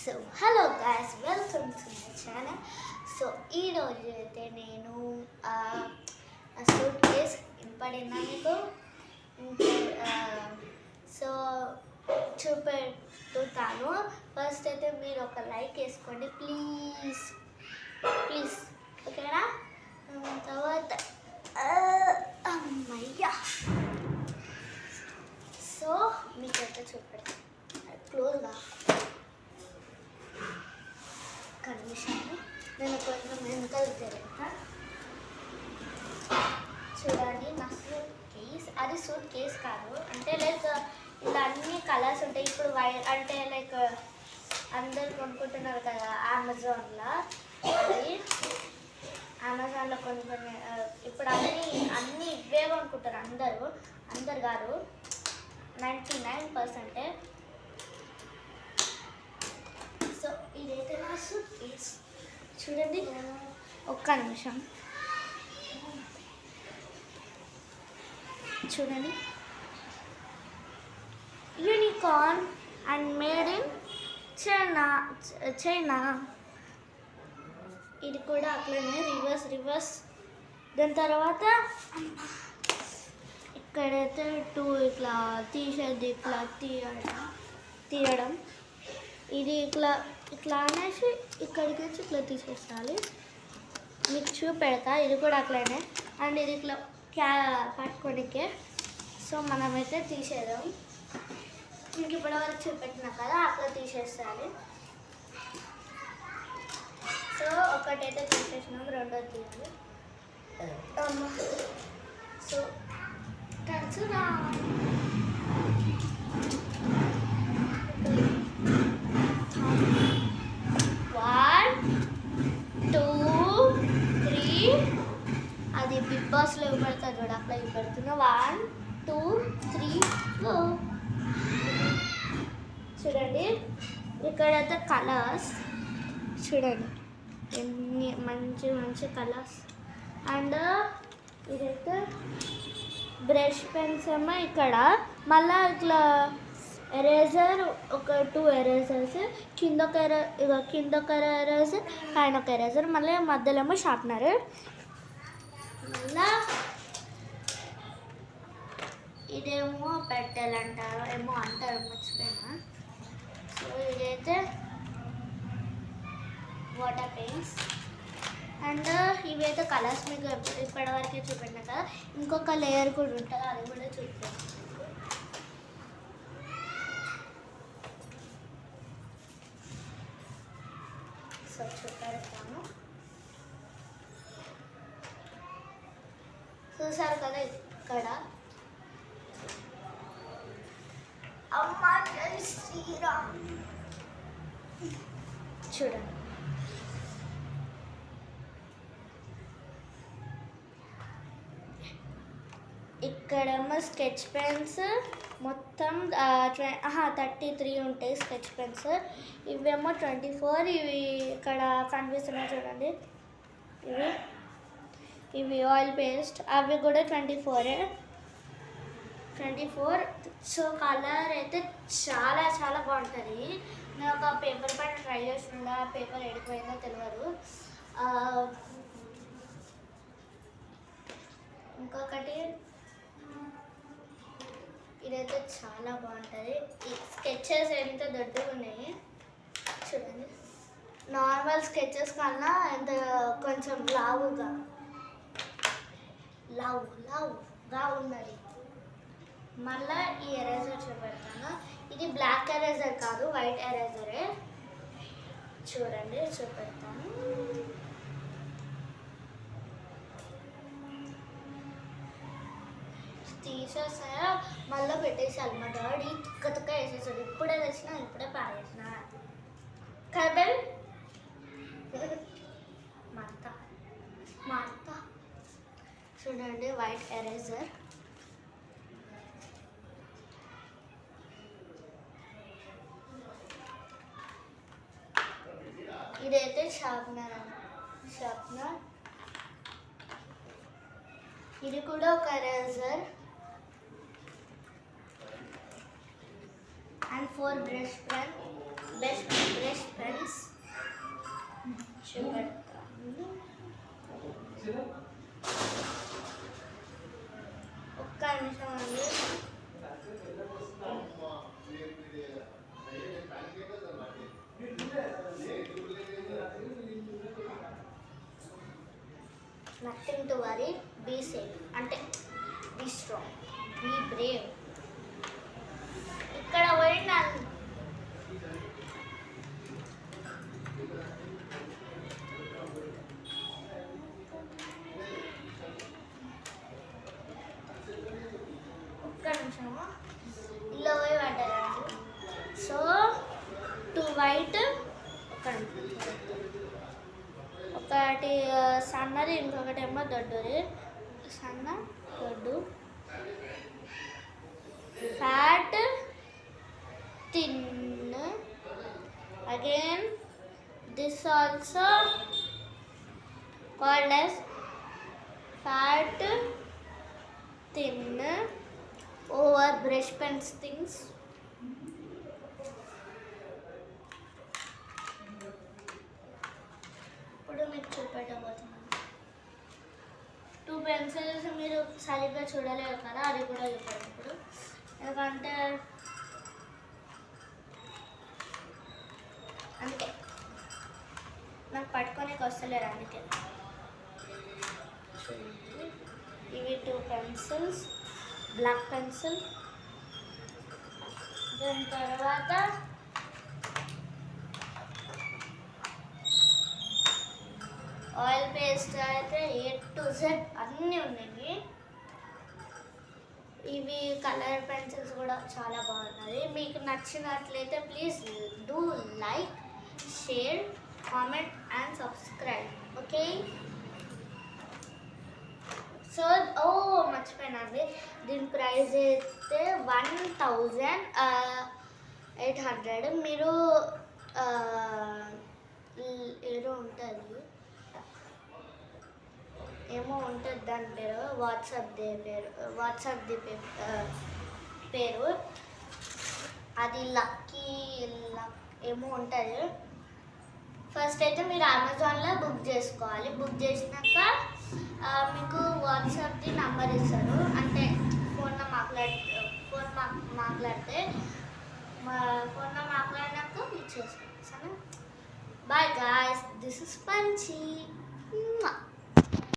So hello guys, welcome to my channel. So ఈరోజు అయితే నేను సూట్ కేస్ ఇంపడినా మీకు సో చూపెడుతాను. ఫస్ట్ అయితే మీరు ఒక లైక్ వేసుకోండి ప్లీజ్ ప్లీజ్, ఓకేనా? తర్వాత అమ్మయ్యా. సో మీకైతే చూపెడతాను క్లోజ్గా కనిపిస్తాను. నేను కొంచెం వెనకలు తిరుగుతా. చూడండి నా సూట్ కేస్. అది సూట్ కేస్ కాదు, అంటే లైక్ ఇలా అన్ని కలర్స్ ఉంటాయి. ఇప్పుడు వైట్ అంటే లైక్ అందరు కొనుక్కుంటున్నారు కదా అమెజాన్లో. అది అమెజాన్లో కొన్ని ఇప్పుడు అన్నీ ఇవే కొనుక్కుంటారు అందరు కాదు, 99%. సో ఇదైతే నా సూట్ కేస్. చూడండి, ఒక్క నిమిషం చూడండి. Unicorn and made in China. ఇది కూడా అట్లనే రివర్స్. దాని తర్వాత ఇక్కడైతే ఇట్లా తీసేది, ఇట్లా తీయడం. ఇది ఇట్లా అనేసి ఇక్కడికి వచ్చి ఇట్లా తీసేసాలి. మీకు చూపెడతా. ఇది కూడా అట్లనే, అండ్ ఇది ఇట్లా పట్టుకోనికే. సో మనమైతే తీసేద్దాం. మీకు ఇప్పటివరకు చూపెట్టినా కదా, అట్లా తీసేసాలి. సో ఒకటైతే తీసేసినాం, రెండోది తీయాలి. సో టచ్చురా. 1 2 3. అది బిగ్ బాస్లో ఇవ్వబడతారు చూడ, అట్లా ఇవ్వబడుతున్నా. 1 2 3 4. చూడండి, ఇక్కడైతే కలర్స్ చూడండి, ఎన్ని మంచి కలర్స్. అండ్ ఇదైతే బ్రష్ పెన్స్ ఏమో ఇక్కడ. మళ్ళీ ఇట్లా ఎరేజర్, ఒక 2 ఎరేజర్స్, కింద ఒక ఎరేజర్, పైన ఒక ఎరేజర్, మళ్ళీ మధ్యలో ఏమో షార్ప్నర్. మళ్ళా ఇదేమో పెట్టాలంటారు, ఏమో అంటారు, మర్చిపోయినా. సో ఇదైతే వాటర్ పెయింట్స్. అండ్ ఇవైతే కలర్స్ మీకు ఇప్పటివరకే చూపెట్టినా కదా. ఇంకొక లేయర్ కూడా ఉంటుంది, అది కూడా చూపిస్తాను. సో చూపెడతాను. చూసారు కదా ఇక్కడ. అమ్మ జై శ్రీరామ్. చూడండి, ఇక్కడేమో స్కెచ్ పెన్స్ మొత్తం 33 ఉంటాయి స్కెచ్ పెన్స్. ఇవేమో 24. ఇవి ఇక్కడ కనిపిస్తున్నాయి చూడండి, ఇవి ఆయిల్ పేస్ట్. అవి కూడా 24. సో కలర్ అయితే చాలా బాగుంటుంది. నేను ఒక పేపర్ పైన ట్రై చేస్తుండే, ఆ పేపర్ ఎడిపోయిందో తెలియదు. ఇంకొకటి ఇదైతే చాలా బాగుంటుంది. ఈ స్కెచెస్ ఎంత దొడ్డుగా ఉన్నాయి చూడండి. నార్మల్ స్కెచెస్ కన్నా ఎంత కొంచెం లావుగా ఉన్నది. మళ్ళీ ఈ ఎరేజర్ చూపెడతాను. ఇది బ్లాక్ ఎరేజర్ కాదు, వైట్ ఎరేజరే. చూడండి, చూపెడతాను. తీసేసా, మళ్ళీ పెట్టేసాలి. మా డాడీ తిక్క వేసేసాడు. ఇప్పుడే తెచ్చినా, ఇప్పుడే పారేసిన కబెల్. మా అత్త చూడండి, వైట్ ఎరేజర్. ఇదైతే షార్ప్నర్. ఇది కూడా ఒక ఎరేజర్. and 4 brush pen చూపెడతాను. ఒక్క నిమిషం అండి. Nothing to worry, be safe అంటే బీ స్ట్రాంగ్, బీ బ్రేవ్. ఇక్కడ పోయిన ఒక్క నిమిషము ఇలా పోయి పడ్డారండి. సో టూ వైట్, ఒకటి సన్నది, ఇంకొకటి ఏమో దొడ్డుది. సన్న దొడ్డు, fat thin. Again this also called as fat thin over brush pens things. ఇప్పుడు మీకు చూపెట్టబోతున్నాను. 2 పెన్సిల్స్ మీరు సరిగ్గా చూడలేరు కదా, అది కూడా చూపెట్టాను ఇప్పుడు. ఎందుకంటే అందుకే నాకు పట్టుకోనికి వస్తలేరు, అందుకే. ఇవి 2 పెన్సిల్స్, బ్లాక్ పెన్సిల్. దాని తర్వాత ఆయిల్ పేస్ట్ అయితే A to Z అన్నీ ఉన్నాయి. ఇవి కలర్ పెన్సిల్స్ కూడా చాలా బాగున్నాయి. మీకు నచ్చినట్లయితే please do like, share, comment and subscribe. Okay. So మర్చిపోయినండి, దీని ప్రైస్ అయితే 1800. మీరు ఏదో ఉంటుంది, ఏమో ఉంటుంది దాని పేరు, వాట్సాప్ది పేరు అది లక్కీ ఏమో ఉంటుంది. ఫస్ట్ అయితే మీరు అమెజాన్లో బుక్ చేసుకోవాలి. బుక్ చేసినాక మీకు వాట్సాప్ది నంబర్ ఇస్తారు, అంటే ఫోన్లో మాట్లాడితే ఫోన్లో మాట్లాడినాక ఇచ్చేస్తాను. సరే, బాయ్ గాయ్స్, దిస్ ఇస్ పంచి.